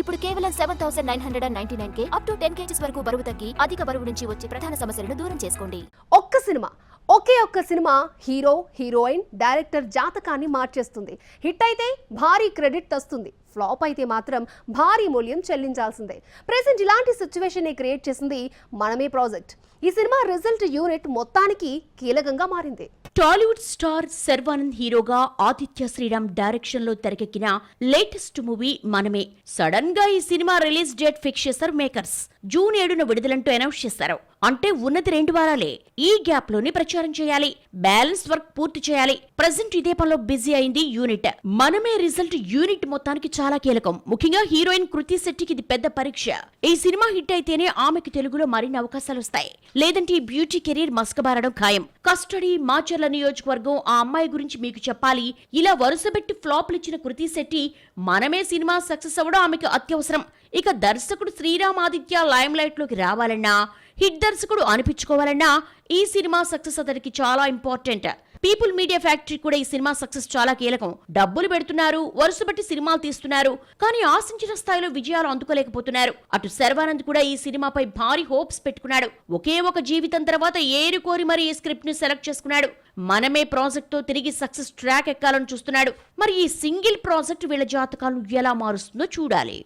ఇప్పుడు కేవలం 7,999 up to 10 kgs వరకు బరువు తగ్గి అధిక బరువు నుంచి వచ్చే ప్రధాన సమస్యలను దూరం చేసుకోండి. ఒక్క సినిమా హీరో, హీరోయిన్, డైరెక్టర్ జాతకాన్ని మార్చేస్తుంది. హిట్ అయితే భారీ క్రెడిట్ వస్తుంది, ఫ్లాప్ అయితే మాత్రం భారీ మూల్యం చెల్లించాల్సిందే. ప్రెసెంట్ ఇలాంటి సిచ్యువేషన్ క్రియేట్ చేసింది మనమే ప్రాజెక్ట్. ఈ సినిమా రిజల్ట్ యూనిట్ మొత్తానికి కీలకంగా మారింది. టాలీవుడ్ స్టార్ శర్వానంద్ హీరోగా ఆదిత్య శ్రీరామ్ డైరెక్షన్ లో తెరకెక్కిన లేటెస్ట్ మూవీ మనమే. సడన్ గా ఈ సినిమా రిలీజ్ డేట్ ఫిక్స్ చేశారు మేకర్స్. జూన్ 7న విడుదలంటూ అనౌన్స్ చేశారు. అంటే ఉన్నది 2 వారాలే. ఈ గ్యాప్ లోనే ప్రచారం చేయాలి, బ్యాలెన్స్ వర్క్ పూర్తి చేయాలి. ప్రెజెంట్ ఇదే పనిలో బిజీ అయింది యూనిట్. మనమే రిజల్ట్ యూనిట్ మొత్తానికి చాలా కీలకం. ముఖ్యంగా హీరోయిన్ కృతి శెట్టికి ఇది పెద్ద పరీక్ష. ఈ సినిమా హిట్ అయితేనే ఆమెకు తెలుగులో మరిన్ని అవకాశాలు వస్తాయి, లేదంటే ఈ బ్యూటీ కెరీర్ మస్కబారడం ఖాయం. కస్టడీ, మాచర్ల నియోజకవర్గం, ఆ అమ్మాయి గురించి మీకు చెప్పాలి, ఇలా వరుసపెట్టి ఫ్లాప్లు ఇచ్చిన కృతి శెట్టి మనమే సినిమా సక్సెస్ అవ్వడం ఆమెకు అత్యవసరం. ఇక దర్శకుడు శ్రీరామ్ ఆదిత్య లైమ్ లైట్ లోకి రావాలన్నా, హిట్ దర్శకుడు అనిపించుకోవాలన్నా ఈ సినిమా సక్సెస్ అతడికి చాలా ఇంపార్టెంట్. పీపుల్ మీడియా ఫ్యాక్టరీ కూడా ఈ సినిమా సక్సెస్ చాలా కీలకం. డబ్బులు పెడుతున్నారు, వరుసపెట్టి సినిమాలు తీస్తున్నారు, కానీ ఆశించిన స్థాయిలో విజయాలు అందుకోలేకపోతున్నారు. అటు శర్వానంద్ కూడా ఈ సినిమాపై భారీ హోప్స్ పెట్టుకున్నాడు. ఒకే ఒక జీవితం తర్వాత ఏరుకోరి మరి ఈ స్క్రిప్ట్ ని సెలెక్ట్ చేసుకున్నాడు. మనమే ప్రాజెక్ట్ తో తిరిగి సక్సెస్ ట్రాక్ ఎక్కాలని చూస్తున్నాడు. మరి ఈ సింగిల్ ప్రాజెక్ట్ వీళ్ళ జాతకాలను ఎలా మారుస్తుందో చూడాలి.